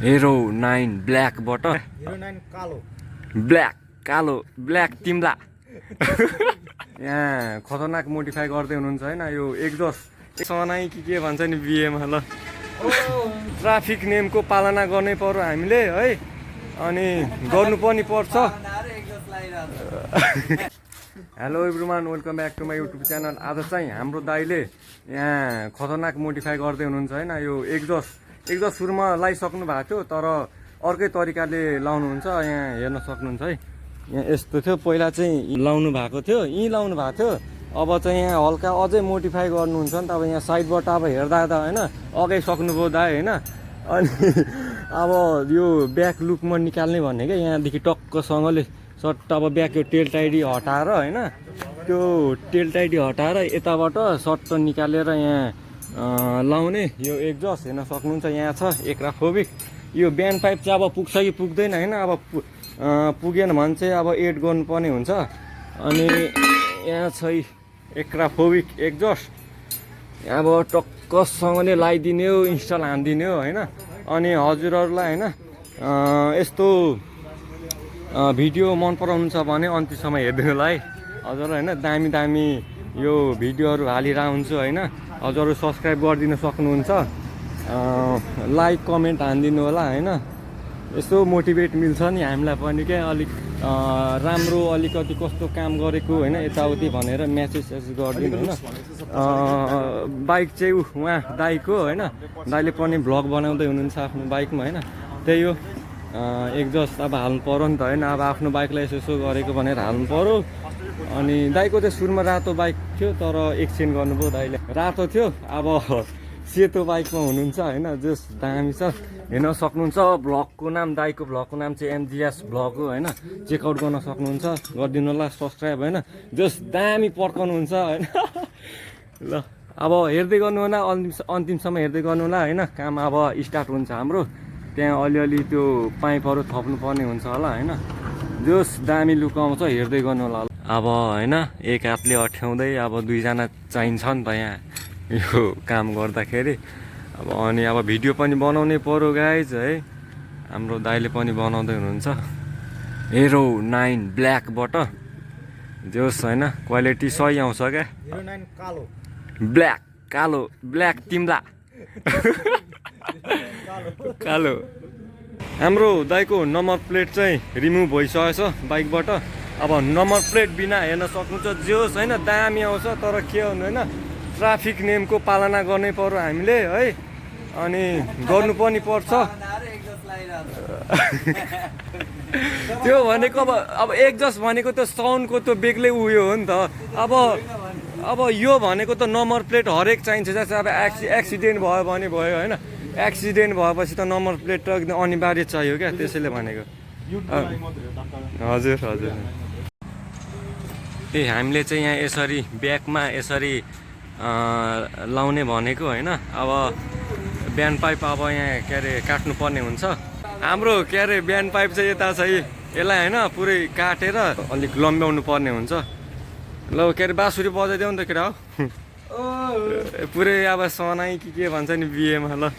हेरो 9 ब्ल्याकबाट हेरो 9 कालो कालो ब्ल्याक तिम्ला यहाँ खतरनाक मोडिफाई गर्दै हुनुहुन्छ हैन यो एक्जस्ट सनाई के भन्छ नि बिएमा ल ट्राफिक नियमको पालना गर्नै पर्यो हामीले है अनि गर्नु पनि पर्छ। Hello everyone, welcome back to my YouTube channel. आज चाहिँ हाम्रो दाइले यहाँ खतरनाक मोडिफाई गर्दै हुनुहुन्छ हैन यो एक्जस्ट सुरुमा लगाइसक्नु भएको थियो तर अर्कै तरिकाले लाउनुहुन्छ। यहाँ हेर्न सक्नुहुन्छ है, यहाँ यस्तो थियो पहिला चाहिँ लाउनु भएको थियो, यहीँ लाउनु भएको थियो। अब चाहिँ यहाँ हल्का अझै मोडिफाई गर्नुहुन्छ नि त। अब यहाँ साइडबाट अब हेर्दा त होइन अगाइ सक्नुभयो दाइ होइन। अनि अब यो ब्याक लुकमा निकाल्ने भन्ने क्या यहाँदेखि टक्कसँगले सट्ट अब ब्याक यो टेल टाइडी हटाएर होइन त्यो टेल टाइडी हटाएर यताबाट सट्ट निकालेर यहाँ लाउने यो एक्जस्ट हेर्न सक्नुहुन्छ। यहाँ छ एक्राफोबिक। यो ब्यान्ड पाइप चाहिँ अब पुग्छ कि पुग्दैन होइन, अब पुगेन भने चाहिँ अब एड गर्नुपर्ने हुन्छ। अनि यहाँ छ एक्राफोबिक एक्जस्ट, अब टक्कसँगले लगाइदिने हो, इन्स्टल हानिदिने हो होइन। अनि हजुरहरूलाई होइन यस्तो भिडियो मन पराउनुहुन्छ भने अन्तिमसम्म हेरिदिनु होला है हजुरलाई होइन। दामी दामी यो भिडियोहरू हालिरहेको हुन्छु होइन। हजुरहरू सब्सक्राइब गरिदिन सक्नुहुन्छ, लाइक कमेन्ट हानिदिनु होला होइन। यस्तो मोटिभेट मिल्छ नि हामीलाई पनि क्या, अलिक राम्रो अलिकति कस्तो काम गरेको होइन यताउति भनेर म्यासेज गरिदिनु होइन। बाइक चाहिँ उहाँ दाइको होइन, दाइले पनि भ्लग बनाउँदै हुनुहुन्छ आफ्नो बाइकमा होइन। त्यही हो एक्जस्ट अब हाल्नु पऱ्यो नि त होइन। अब आफ्नो बाइकलाई यसो गरेको भनेर हाल्नु पऱ्यो। अनि दाइको चाहिँ सुरुमा रातो बाइक थियो तर एक्सचेन्ज गर्नुभयो दाइले। रातो थियो अब सेतो बाइकमा हुनुहुन्छ होइन। जस दामी छ हेर्न सक्नुहुन्छ। भ्लगको नाम दाइको भ्लगको नाम चाहिँ एमजिएस भ्लग हो होइन। चेकआउट गर्न सक्नुहुन्छ, गरिदिनु होला सब्सक्राइब होइन। जस दामी पड्काउनुहुन्छ होइन। ल अब हेर्दै गर्नु होला, अन्तिमसम्म हेर्दै गर्नु होला होइन। काम अब स्टार्ट हुन्छ हाम्रो। त्यहाँ अलिअलि त्यो पाइपहरू थप्नु पर्ने हुन्छ होला होइन। जस दामी लुक आउँछ, हेर्दै गर्नु होला। अब होइन एक हातले अठ्याउँदै अब दुईजना चाहिन्छ नि त यहाँ यो काम गर्दाखेरि। अब अनि अब भिडियो पनि बनाउनै पर्यो गाइज है। हाम्रो दाइले पनि बनाउँदै हुनुहुन्छ। हेरो 9 ब्ल्याकबाट जोस् होइन, क्वालिटी सही आउँछ क्या। हेरो 9 कालो ब्ल्याक तिम्ला कालो। हाम्रो दाइको नम्बर प्लेट चाहिँ रिमुभ भइसकेछ बाइकबाट। अब नम्बर प्लेट बिना हेर्न सक्नुहुन्छ जोस् होइन दामी आउँछ। तर के भन्नु होइन, ट्राफिक नियमको पालना गर्नै पर्यो हामीले है। अनि गर्नु पनि पर्छ। त्यो भनेको अब एक्जस्ट भनेको त साउन्डको त बेग्लै उयो हो नि त। अब यो भनेको त नम्बर प्लेट हरेक चाहिन्छ। जस्तै अब एक्सिडेन्ट भयो भने भयो होइन। एक्सिडेन्ट भएपछि त नम्बर प्लेट त एकदम अनिवार्य चाहियो क्या, त्यसैले भनेको। हजुर हजुर। ए हामीले चाहिँ यहाँ यसरी ब्याकमा यसरी लाउने भनेको होइन। अब ब्यान्ड पाइप अब यहाँ के अरे काट्नु पर्ने हुन्छ। हाम्रो के अरे ब्यान्ड पाइप चाहिँ यता चाहिँ यसलाई होइन पुरै काटेर अलिक लम्ब्याउनु पर्ने हुन्छ। ल के अरे बाँसुरी बजाइदेऊ नि त केटा हो पुरै अब सनाई के भन्छ नि बिएमा ल।